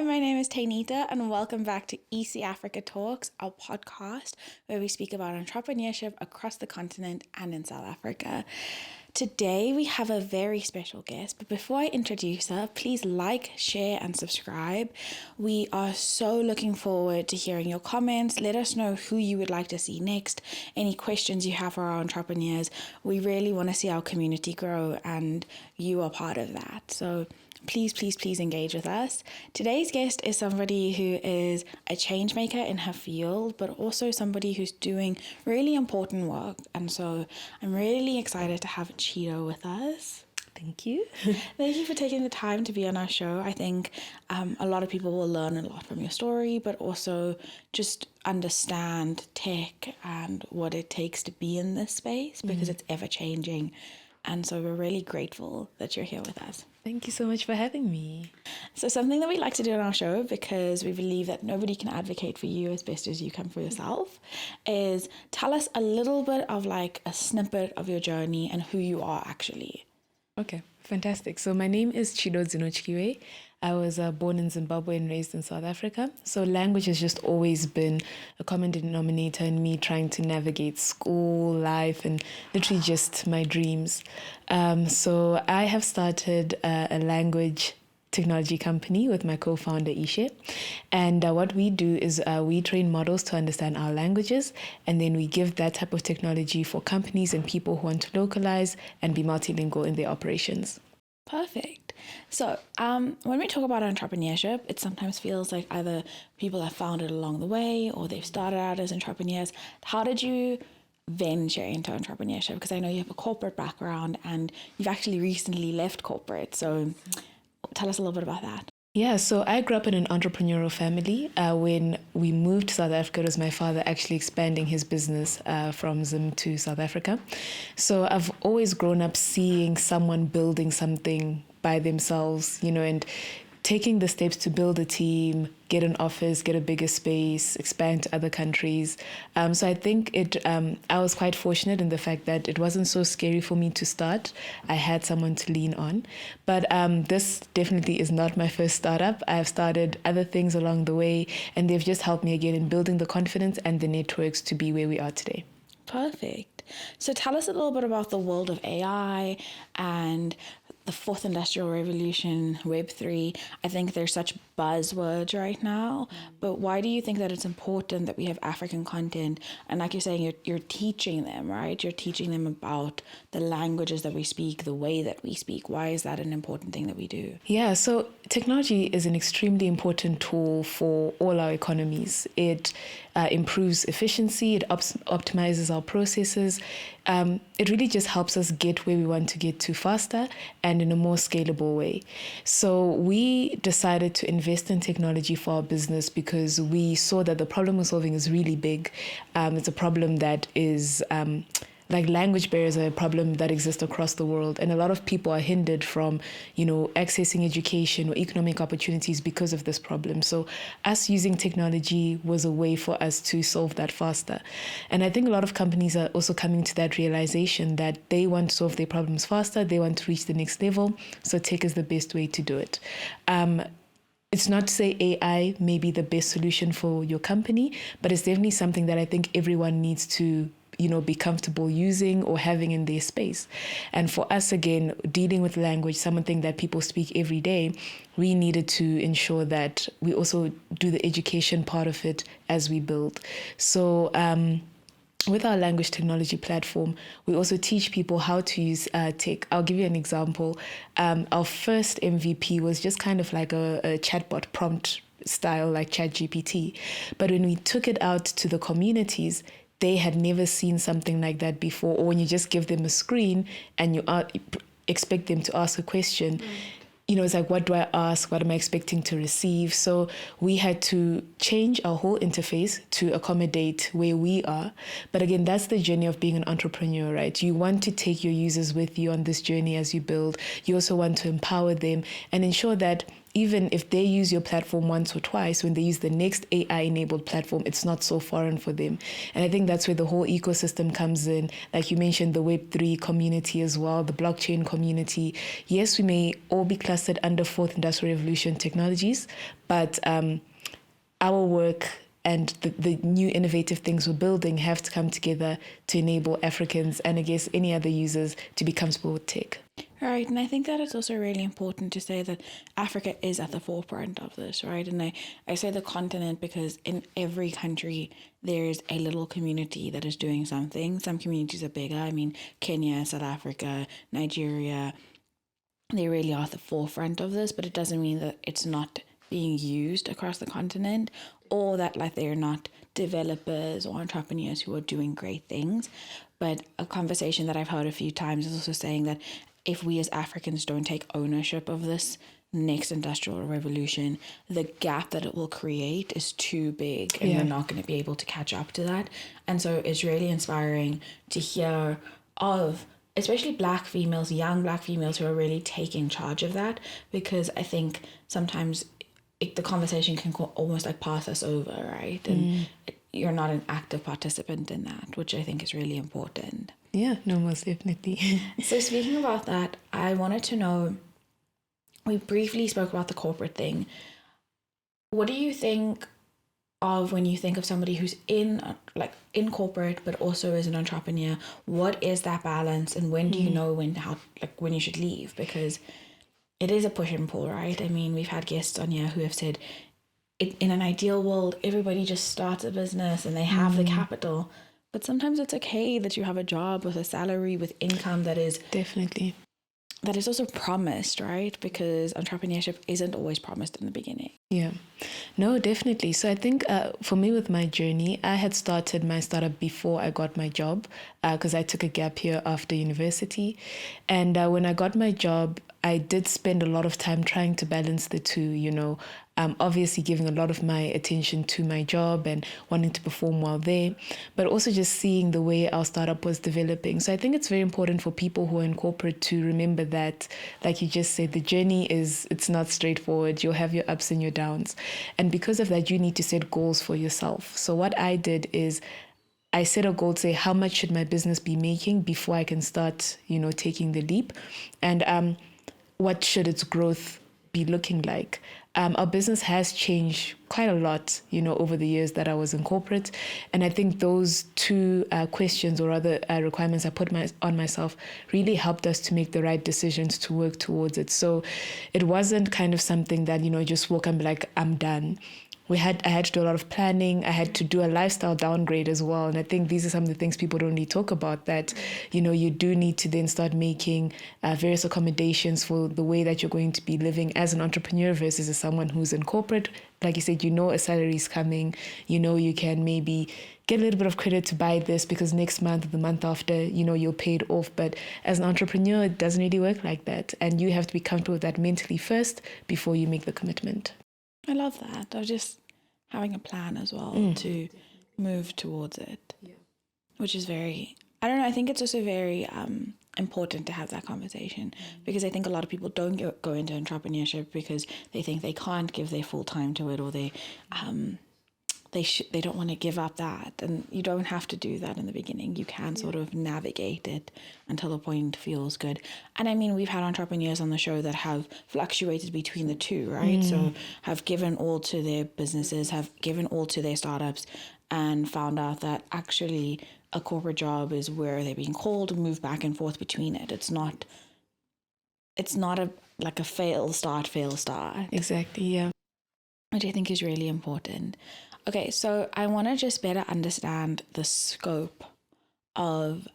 Hi, my name is Taynita, and welcome back to ECAfrica Talks, our podcast where we speak about entrepreneurship across the continent and in South Africa. Today, we have a very special guest, but before I introduce her, please like, share, and subscribe. We are so looking forward to hearing your comments. Let us know who you would like to see next, any questions you have for our entrepreneurs. We really want to see our community grow, and you are part of that. So please engage with us. Today's guest is somebody who is a change maker in her field, but also somebody who's doing really important work. And so I'm really excited to have Chido with us. Thank you. Thank you for taking the time to be on our show. I think a lot of people will learn a lot from your story, but also just understand tech and what it takes to be in this space because it's ever changing. And so we're really grateful that you're here with us. Thank you so much for having me. So something that we like to do on our show, because we believe that nobody can advocate for you as best as you can for yourself, is tell us a little bit of like a snippet of your journey and who you are actually. Okay, fantastic. So my name is Chido Dzinotyiwei. I was born in Zimbabwe and raised in South Africa. So language has just always been a common denominator in me trying to navigate school, life, and literally just my dreams. So I have started a language technology company with my co-founder Ishe, and what we do is we train models to understand our languages, and then we give that type of technology for companies and people who want to localize and be multilingual in their operations. Perfect. So when we talk about entrepreneurship, it sometimes feels like either people have found it along the way or they've started out as entrepreneurs. How did you venture into entrepreneurship? Because I know you have a corporate background and you've actually recently left corporate. So tell us a little bit about that. Yeah, so I grew up in an entrepreneurial family. When we moved to South Africa, it was my father actually expanding his business from Zim to South Africa. So I've always grown up seeing someone building something by themselves, and taking the steps to build a team, get an office, get a bigger space, expand to other countries. So I think I was quite fortunate in the fact that it wasn't so scary for me to start. I had someone to lean on. But this definitely is not my first startup. I've started other things along the way, and they've just helped me again in building the confidence and the networks to be where we are today. Perfect. So tell us a little bit about the world of AI and the fourth industrial revolution, Web3. I think there's such buzzwords right now, but why do you think that it's important that we have African content? And like you're saying, you're teaching them, right? You're teaching them about the languages that we speak, the way that we speak. Why is that an important thing that we do? Yeah, so technology is an extremely important tool for all our economies. It improves efficiency, it optimizes our processes. It really just helps us get where we want to get to faster and in a more scalable way. So we decided to invest in technology for our business because we saw that the problem we're solving is really big. It's a problem that is like language barriers are a problem that exists across the world. And a lot of people are hindered from, accessing education or economic opportunities because of this problem. So us using technology was a way for us to solve that faster. And I think a lot of companies are also coming to that realization that they want to solve their problems faster. They want to reach the next level. So tech is the best way to do it. It's not to say AI may be the best solution for your company, but it's definitely something that I think everyone needs to be comfortable using or having in their space. And for us, again, dealing with language, something that people speak every day, we needed to ensure that we also do the education part of it as we build. So with our language technology platform, we also teach people how to use tech. I'll give you an example. Our first MVP was just kind of like a chatbot prompt style like ChatGPT. But when we took it out to the communities, they had never seen something like that before. Or when you just give them a screen and you expect them to ask a question, it's like, what do I ask? What am I expecting to receive? So we had to change our whole interface to accommodate where we are. But again, that's the journey of being an entrepreneur, right? You want to take your users with you on this journey as you build. You also want to empower them and ensure that even if they use your platform once or twice, when they use the next AI-enabled platform, it's not so foreign for them. And I think that's where the whole ecosystem comes in. Like you mentioned, the Web3 community as well, the blockchain community. Yes, we may all be clustered under Fourth Industrial Revolution technologies, but our work and the new innovative things we're building have to come together to enable Africans and I guess any other users to be comfortable with tech. Right, and I think that it's also really important to say that Africa is at the forefront of this, right? And I say the continent because in every country there's a little community that is doing something. Some communities are bigger. I mean, Kenya, South Africa, Nigeria, they really are at the forefront of this, but it doesn't mean that it's not being used across the continent, or that like they're not developers or entrepreneurs who are doing great things. But a conversation that I've heard a few times is also saying that if we as Africans don't take ownership of this next industrial revolution, the gap that it will create is too big and we're not going to be able to catch up to that. And so it's really inspiring to hear of especially Black females, young Black females who are really taking charge of that, because I think sometimes the conversation can almost like pass us over, right? And you're not an active participant in that, which I think is really important. Yeah, no, most definitely. So speaking about that, I wanted to know, we briefly spoke about the corporate thing. What do you think of when you think of somebody who's in corporate but also is an entrepreneur? What is that balance, and when do you know when you should leave? Because it is a push and pull, right? I mean, we've had guests on here who have said, in an ideal world, everybody just starts a business and they have the capital. But sometimes it's okay that you have a job with a salary, with income that is definitely that is also promised, right? Because entrepreneurship isn't always promised in the beginning. Yeah, no, definitely. So I think for me with my journey, I had started my startup before I got my job because I took a gap year after university. And when I got my job, I did spend a lot of time trying to balance the two, obviously giving a lot of my attention to my job and wanting to perform well there, but also just seeing the way our startup was developing. So I think it's very important for people who are in corporate to remember that, like you just said, the journey it's not straightforward. You'll have your ups and your downs. And because of that, you need to set goals for yourself. So what I did is I set a goal to say, how much should my business be making before I can start, taking the leap? And what should its growth be looking like? Our business has changed quite a lot, over the years that I was in corporate. And I think those two questions or other requirements I put on myself really helped us to make the right decisions to work towards it. So it wasn't kind of something that, just walk and be like, I'm done. I had to do a lot of planning. I had to do a lifestyle downgrade as well. And I think these are some of the things people don't really talk about, that, you do need to then start making various accommodations for the way that you're going to be living as an entrepreneur versus as someone who's in corporate. Like you said, a salary is coming, you can maybe get a little bit of credit to buy this because next month or the month after, you're paid off. But as an entrepreneur, it doesn't really work like that. And you have to be comfortable with that mentally first before you make the commitment. I love that. Of just having a plan as well to move towards it, which is very, I don't know, I think it's also very important to have that conversation because I think a lot of people don't go into entrepreneurship because they think they can't give their full time to it, or they don't want to give up that. And you don't have to do that in the beginning. You can sort of navigate it until the point feels good. And I mean, we've had entrepreneurs on the show that have fluctuated between the two, right? So have given all to their businesses, have given all to their startups, and found out that actually a corporate job is where they're being called and move back and forth between it. It's not a fail start. Exactly, yeah. Which I think is really important. Okay, so I want to just better understand the scope of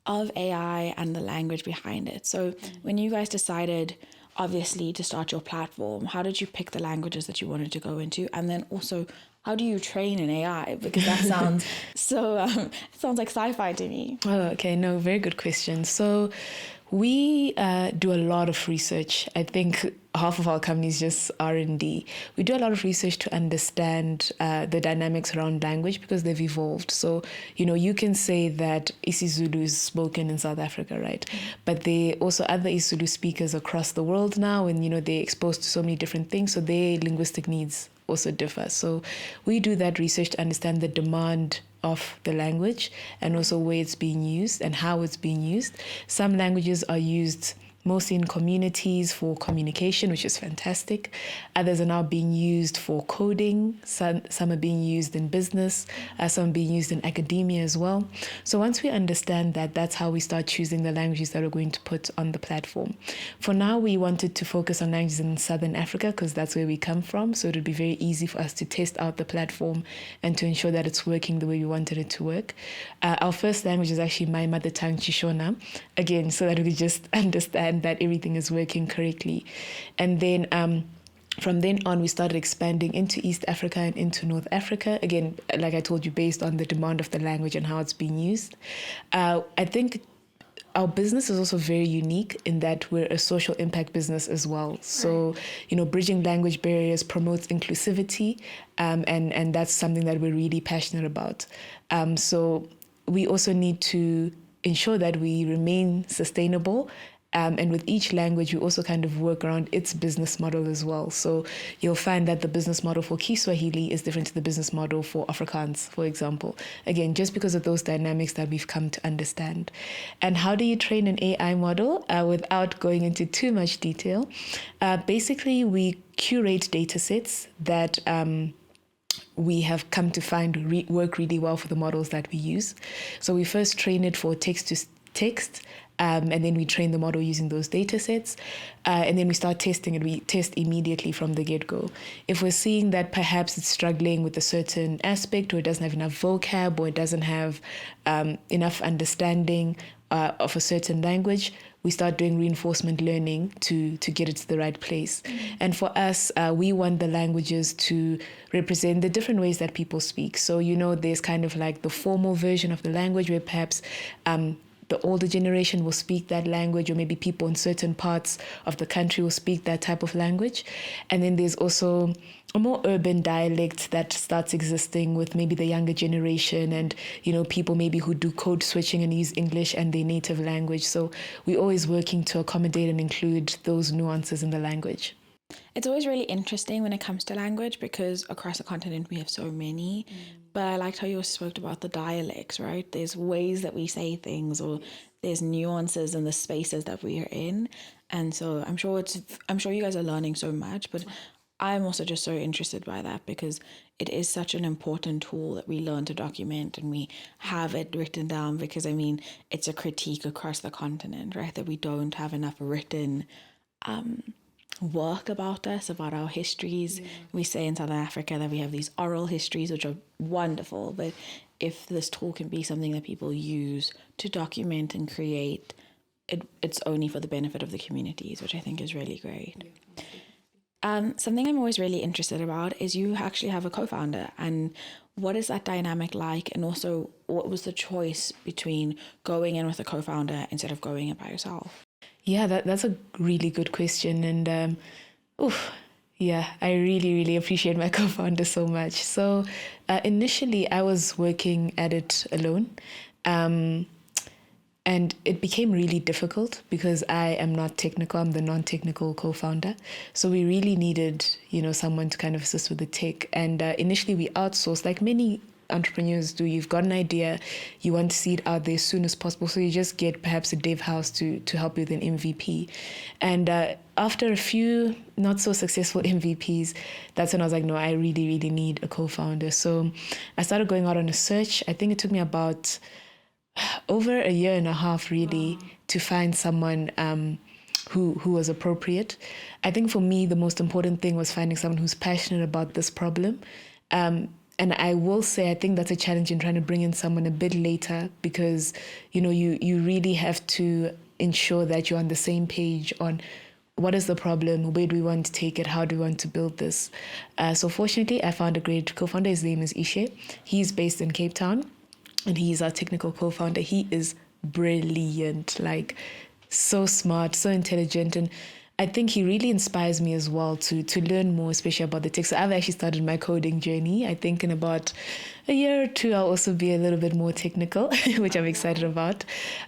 AI and the language behind it. So when you guys decided, obviously, to start your platform, how did you pick the languages that you wanted to go into? And then also, how do you train an AI? Because that sounds it sounds like sci-fi to me. Oh, okay, no, very good question. So We do a lot of research. I think half of our company is just R&D. We do a lot of research to understand the dynamics around language because they've evolved. So, you can say that isiZulu is spoken in South Africa, right? But there are also other isiZulu speakers across the world now, and, they're exposed to so many different things. So their linguistic needs also differ. So we do that research to understand the demand of the language and also where it's being used and how it's being used. Some languages are used mostly in communities for communication, which is fantastic. Others are now being used for coding. Some are being used in business. Some are being used in academia as well. So once we understand that, that's how we start choosing the languages that we're going to put on the platform. For now, we wanted to focus on languages in Southern Africa because that's where we come from. So it would be very easy for us to test out the platform and to ensure that it's working the way we wanted it to work. Our first language is actually my mother tongue, Shona, again, so that we could just understand that everything is working correctly. And then from then on, we started expanding into East Africa and into North Africa. Again, like I told you, based on the demand of the language and how it's being used. I think our business is also very unique in that we're a social impact business as well. So, bridging language barriers promotes inclusivity, and that's something that we're really passionate about. So we also need to ensure that we remain sustainable. And with each language, we also kind of work around its business model as well. So you'll find that the business model for Kiswahili is different to the business model for Afrikaans, for example. Again, just because of those dynamics that we've come to understand. And how do you train an AI model without going into too much detail? Basically, we curate data sets that we have come to find work really well for the models that we use. So we first train it for text-to-text, and then we train the model using those data sets. And then we start testing it. We test immediately from the get-go. If we're seeing that perhaps it's struggling with a certain aspect, or it doesn't have enough vocab, or it doesn't have enough understanding of a certain language, we start doing reinforcement learning to get it to the right place. And for us, we want the languages to represent the different ways that people speak. So, there's kind of like the formal version of the language where perhaps the older generation will speak that language, or maybe people in certain parts of the country will speak that type of language. And then there's also a more urban dialect that starts existing with maybe the younger generation and, people maybe who do code switching and use English and their native language. So we're always working to accommodate and include those nuances in the language. It's always really interesting when it comes to language because across the continent we have so many. But I liked how you also spoke about the dialects, right? There's ways that we say things, or there's nuances in the spaces that we are in. And so I'm sure you guys are learning so much, but I'm also just so interested by that because it is such an important tool that we learn to document and we have it written down because, it's a critique across the continent, right? That we don't have enough written work about us, about our histories. We say in Southern Africa that we have these oral histories, which are wonderful, but if this tool can be something that people use to document and create, it's only for the benefit of the communities, which I think is really great. Something I'm always really interested about is you actually have a co-founder, and what is that dynamic like? And also, what was the choice between going in with a co-founder instead of going in by yourself? Yeah, that's a really good question. And I really, really appreciate my co-founder so much. So initially, I was working at it alone. And it became really difficult because I am not technical. I'm the non-technical co-founder. So we really needed, someone to kind of assist with the tech. And initially, we outsourced, like many entrepreneurs do. You've got an idea, you want to see it out there as soon as possible, so you just get perhaps a dev house to help you with an MVP. And after a few not so successful MVPs, that's when I was like, no, I really, really need a co-founder. So I started going out on a search. I think it took me about over a year and a half really to find someone who was appropriate. I think for me, the most important thing was finding someone who's passionate about this problem. And I will say, I think that's a challenge in trying to bring in someone a bit later because, you really have to ensure that you're on the same page on what is the problem, where do we want to take it, how do we want to build this. So fortunately, I found a great co-founder. His name is Ishe. He's based in Cape Town and he's our technical co-founder. He is brilliant. Like, so smart, so intelligent, and I think he really inspires me as well to learn more, especially about the tech. So I've actually started my coding journey. I think in about a year or two, I'll also be a little bit more technical, which I'm excited about.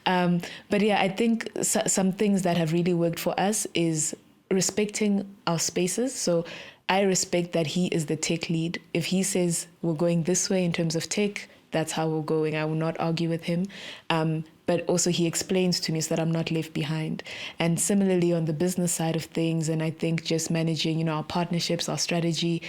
But yeah, I think some things that have really worked for us is respecting our spaces. So I respect that he is the tech lead. If he says we're going this way in terms of tech, that's how we're going. I will not argue with him. But also he explains to me so that I'm not left behind. And similarly on the business side of things, and I think just managing, our partnerships, our strategy,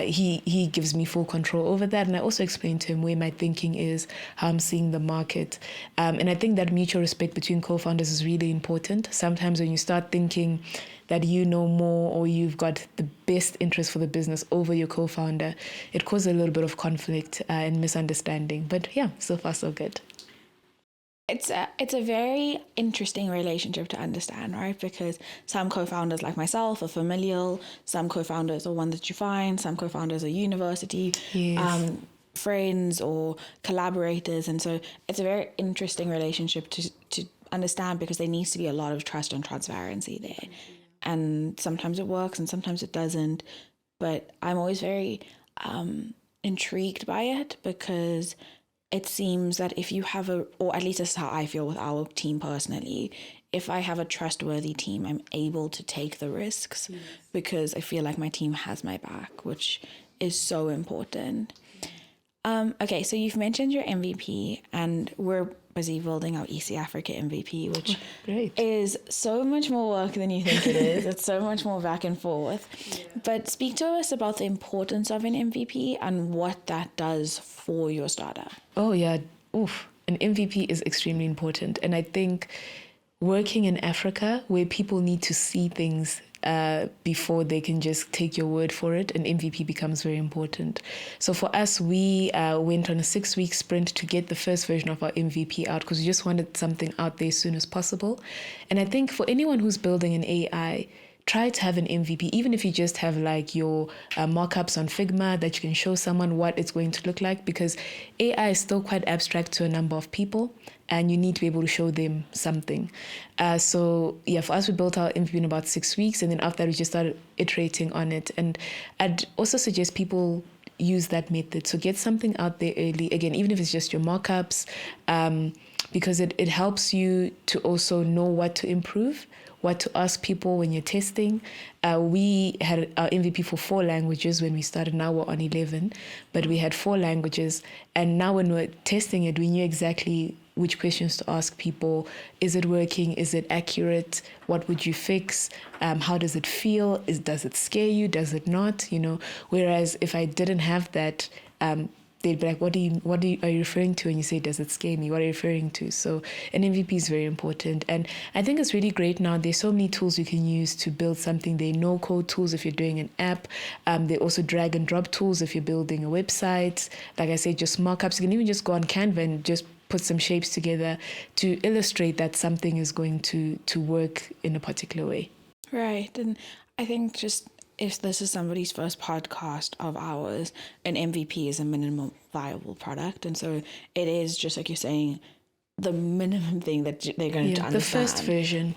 he gives me full control over that. And I also explain to him where my thinking is, how I'm seeing the market. And I think that mutual respect between co-founders is really important. Sometimes when you start thinking that you know more or you've got the best interest for the business over your co-founder, it causes a little bit of conflict and misunderstanding. But yeah, so far so good. It's a very interesting relationship to understand, right? Because some co-founders like myself are familial, some co-founders are one that you find, some co-founders are university Yes. friends or collaborators, and so it's a very interesting relationship to understand because there needs to be a lot of trust and transparency there, and sometimes it works and sometimes it doesn't. But I'm always very intrigued by it because it seems that if you have or at least this is how I feel with our team personally, if I have a trustworthy team, I'm able to take the risks because I feel like my team has my back, which is so important. Okay, so you've mentioned your MVP, and we're busy building our ECAfrica MVP, which Great. is so much more work than you think it is. It's so much more back and forth. Yeah. But speak to us about the importance of an MVP and what that does for your startup. Oh, yeah. Oof. An MVP is extremely important. And I think working in Africa, where people need to see things before they can just take your word for it, an MVP becomes very important. So for us, we went on a 6-week sprint to get the first version of our MVP out because we just wanted something out there as soon as possible. And I think for anyone who's building an AI, try to have an MVP, even if you just have like your mockups on Figma that you can show someone what it's going to look like, because AI is still quite abstract to a number of people and you need to be able to show them something. So yeah, for us, we built our MVP in about 6 weeks, and then after that, we just started iterating on it. And I'd also suggest people use that method. So get something out there early, again, even if it's just your mockups, because it helps you to also know what to improve, what to ask people when you're testing. We had our MVP for 4 languages when we started. Now we're on 11, but we had 4 languages. And now when we're testing it, we knew exactly which questions to ask people. Is it working? Is it accurate? What would you fix? How does it feel? Does it scare you? Does it not? Whereas if I didn't have that, they'd be like, are you referring to? And you say, does it scare me? What are you referring to? So an MVP is very important. And I think it's really great now. There's so many tools you can use to build something. There are no-code tools if you're doing an app. There are also drag and drop tools if you're building a website. Like I said, just markups. You can even just go on Canva and just put some shapes together to illustrate that something is going to work in a particular way. Right. And I think just if this is somebody's first podcast of ours, an MVP is a minimum viable product. And so it is, just like you're saying, the minimum thing that they're going to understand. The first version.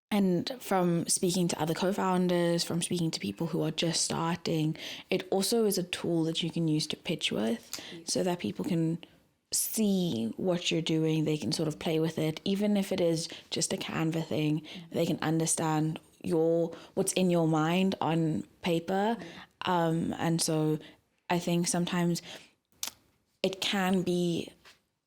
And from speaking to other co-founders, from speaking to people who are just starting, it also is a tool that you can use to pitch with so that people can see what you're doing. They can sort of play with it. Even if it is just a Canva thing, they can understand what's in your mind on paper. And so I think sometimes it can be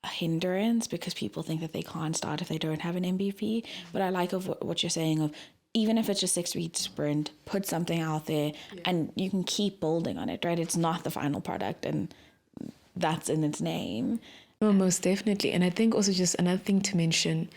a hindrance because people think that they can't start if they don't have an MVP. But I like of what you're saying of, even if it's just 6-week sprint, put something out there and you can keep building on it, right? It's not the final product and that's in its name. No, most definitely. And I think also just another thing to mention,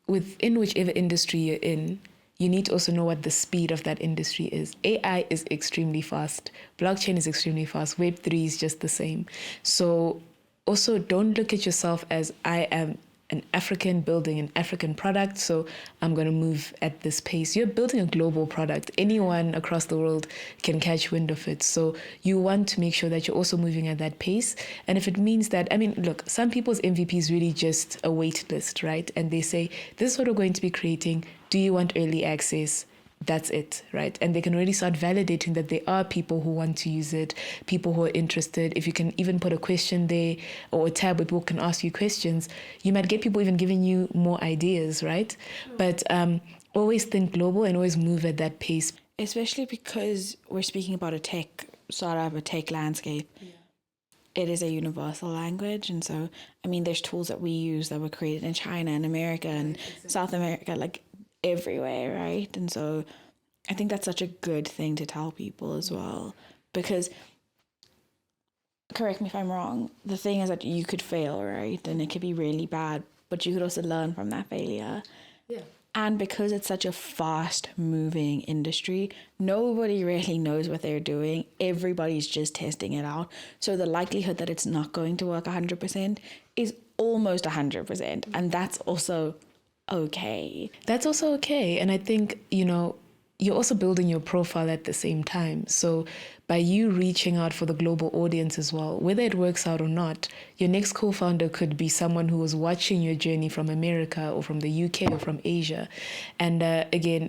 within whichever industry you're in, you need to also know what the speed of that industry is. AI is extremely fast. Blockchain is extremely fast. Web3 is just the same. So also don't look at yourself as I am an African building an African product, so I'm going to move at this pace. You're building a global product. Anyone across the world can catch wind of it. So you want to make sure that you're also moving at that pace. And if it means that, I mean, look, some people's MVP is really just a wait list, right? And they say, this is what we're going to be creating. Do you want early access? That's it, right? And they can really start validating that there are people who want to use it, people who are interested. If you can even put a question there or a tab where people can ask you questions, you might get people even giving you more ideas, right? But always think global and always move at that pace. Especially because we're speaking about a tech startup, a tech landscape. It is a universal language. And so, I mean, there's tools that we use that were created in China and America and South America, like everywhere, right? And so I think that's such a good thing to tell people as well, because, correct me if I'm wrong, the thing is that you could fail, right? And it could be really bad, but you could also learn from that failure. Yeah. And because it's such a fast moving industry, nobody really knows what they're doing. Everybody's just testing it out. So the likelihood that it's not going to work 100% is almost 100%. And that's also okay. That's also okay. And I think, you're also building your profile at the same time. So by you reaching out for the global audience as well, whether it works out or not, your next co-founder could be someone who was watching your journey from America or from the UK or from Asia. And again,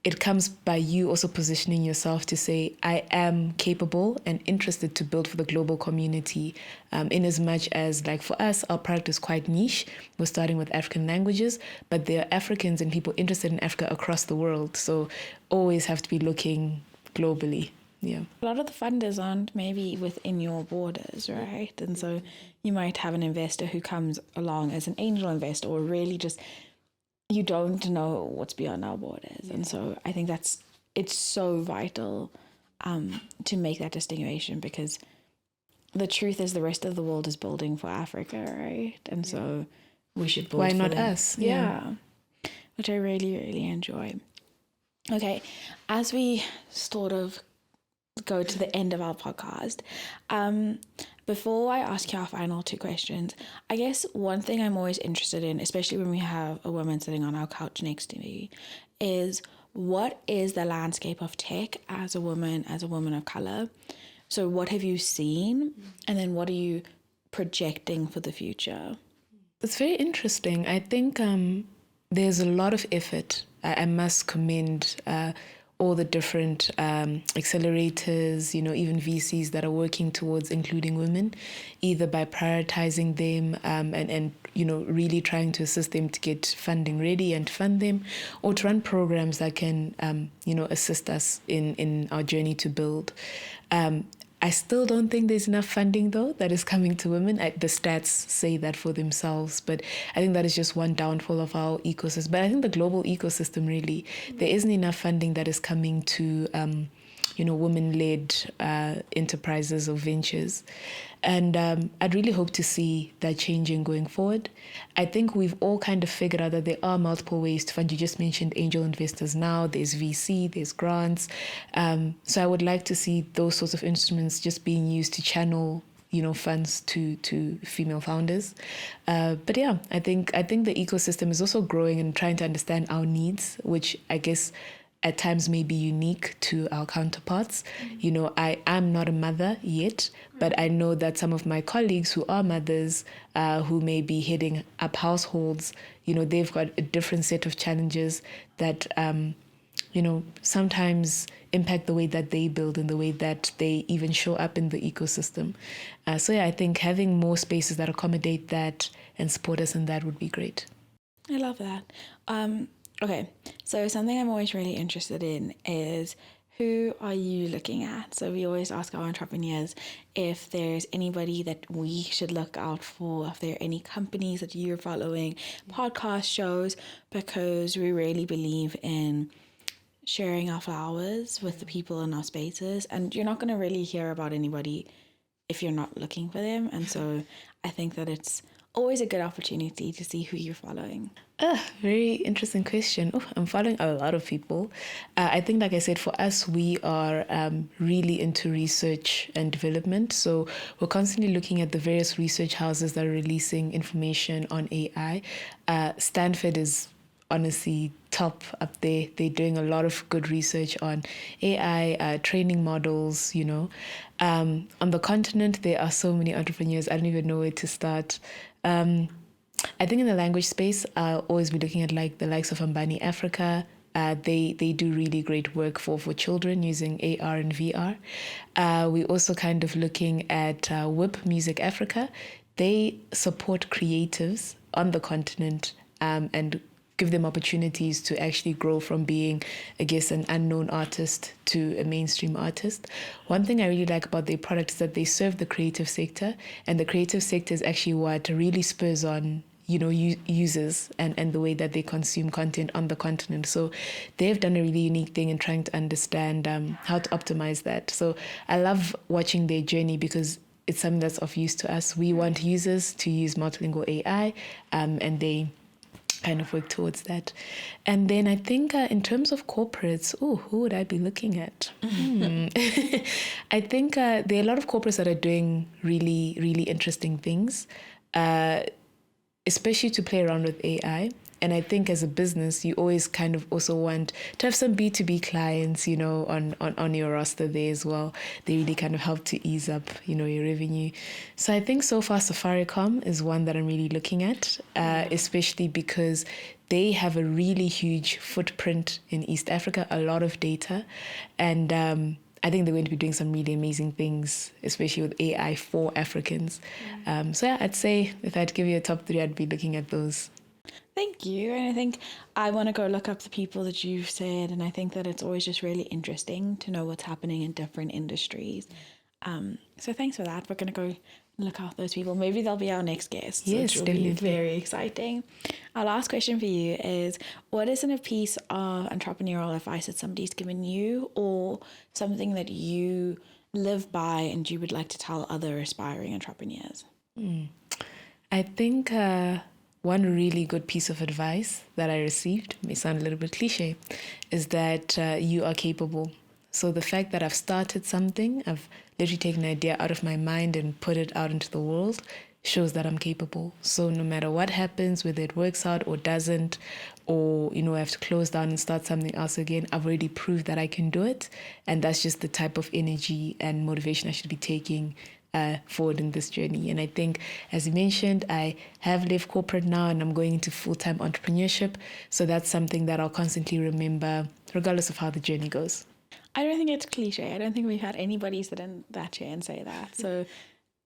it comes by you also positioning yourself to say, I am capable and interested to build for the global community, in as much as, like for us, our product is quite niche. We're starting with African languages, but there are Africans and people interested in Africa across the world. So always have to be looking globally. Yeah. A lot of the funders aren't maybe within your borders, right? And so you might have an investor who comes along as an angel investor, or really just, you don't know what's beyond our borders. And so I think it's so vital to make that distinction, because the truth is the rest of the world is building for Africa, right? And so we should build Why for not them. us? Yeah. Which I really, really enjoy. Okay, as we sort of go to the end of our podcast, before I ask you our final two questions, I guess one thing I'm always interested in, especially when we have a woman sitting on our couch next to me, is what is the landscape of tech as a woman of color? So what have you seen? And then what are you projecting for the future? It's very interesting. I think there's a lot of effort. I must commend all the different accelerators, even VCs that are working towards including women, either by prioritizing them and really trying to assist them to get funding ready and fund them, or to run programs that can, assist us in our journey to build. I still don't think there's enough funding, though, that is coming to women. The stats say that for themselves, but I think that is just one downfall of our ecosystem. But I think the global ecosystem, really, there isn't enough funding that is coming to, women-led enterprises or ventures. And I'd really hope to see that changing going forward. I think we've all kind of figured out that there are multiple ways to fund. You just mentioned angel investors now. There's VC, there's grants. So I would like to see those sorts of instruments just being used to channel, funds to female founders. But yeah, I think the ecosystem is also growing and trying to understand our needs, which I guess at times may be unique to our counterparts. I am not a mother yet, but I know that some of my colleagues who are mothers, who may be heading up households, they've got a different set of challenges that, sometimes impact the way that they build and the way that they even show up in the ecosystem. I think having more spaces that accommodate that and support us in that would be great. I love that. Okay, so something I'm always really interested in is, who are you looking at? So we always ask our entrepreneurs if there's anybody that we should look out for, if there are any companies that you're following, podcast shows, because we really believe in sharing our flowers with the people in our spaces. And you're not going to really hear about anybody if you're not looking for them. And so I think that it's always a good opportunity to see who you're following. Very interesting question. Oh, I'm following a lot of people. I think, like I said, for us, we are really into research and development. So we're constantly looking at the various research houses that are releasing information on AI. Stanford is honestly top up there. They're doing a lot of good research on AI, training models, On the continent, there are so many entrepreneurs. I don't even know where to start. I think in the language space, I'll always be looking at like the likes of ECAfrica. They do really great work for children using AR and VR. We're also kind of looking at Whip Music Africa. They support creatives on the continent and give them opportunities to actually grow from being, I guess, an unknown artist to a mainstream artist. One thing I really like about their product is that they serve the creative sector, and the creative sector is actually what really spurs on users and the way that they consume content on the continent. So they've done a really unique thing in trying to understand how to optimize that. So I love watching their journey because it's something that's of use to us. We want users to use multilingual AI, and they kind of work towards that. And then I think in terms of corporates, who would I be looking at? I think there are a lot of corporates that are doing really, really interesting things, especially to play around with AI. And I think as a business, you always kind of also want to have some B2B clients, on your roster there as well. They really kind of help to ease up, your revenue. So I think so far Safaricom is one that I'm really looking at, especially because they have a really huge footprint in East Africa, a lot of data. And I think they're going to be doing some really amazing things, especially with AI for Africans. So yeah, I'd say if I had to give you a top 3, I'd be looking at those. Thank you. And I think I want to go look up the people that you've said. And I think that it's always just really interesting to know what's happening in different industries. So thanks for that. We're going to go look out those people. Maybe they'll be our next guests. Yes, which will definitely. be very exciting. Our last question for you is, what isn't a piece of entrepreneurial advice that somebody's given you, or something that you live by and you would like to tell other aspiring entrepreneurs? I think one really good piece of advice that I received, may sound a little bit cliche, is that you are capable. So the fact that I've started something, I've literally taken an idea out of my mind and put it out into the world, shows that I'm capable. So no matter what happens, whether it works out or doesn't, or I have to close down and start something else again, I've already proved that I can do it. And that's just the type of energy and motivation I should be taking forward in this journey. And I think, as you mentioned, I have left corporate now and I'm going into full-time entrepreneurship. So that's something that I'll constantly remember, regardless of how the journey goes. I don't think it's cliche. I don't think we've had anybody sit in that chair and say that. So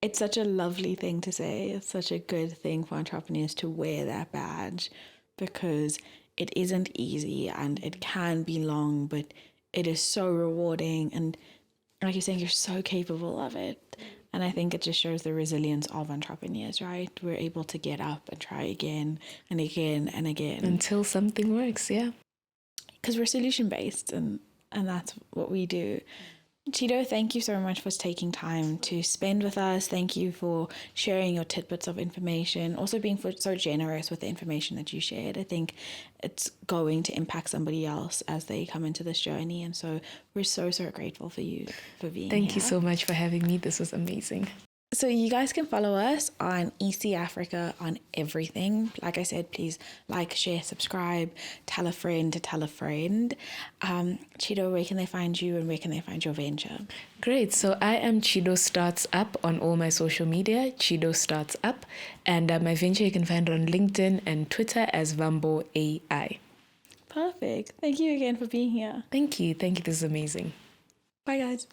it's such a lovely thing to say. It's such a good thing for entrepreneurs to wear that badge, because it isn't easy and it can be long, but it is so rewarding. And like you're saying, you're so capable of it. And I think it just shows the resilience of entrepreneurs, right? We're able to get up and try again and again and again. Until something works, yeah. Because we're solution-based, and that's what we do. Chido, thank you so much for taking time to spend with us. Thank you for sharing your tidbits of information, also being so generous with the information that you shared. I think it's going to impact somebody else as they come into this journey. And so we're so, so grateful for you for being here. Thank you so much for having me. This was amazing. So you guys can follow us on ECAfrica on everything. Like I said, please like, share, subscribe, tell a friend to tell a friend. Chido, where can they find you and where can they find your venture? Great. So I am Chido Starts Up on all my social media, Chido Starts Up. And my venture you can find on LinkedIn and Twitter as Vambo AI. Perfect. Thank you again for being here. Thank you. This is amazing. Bye, guys.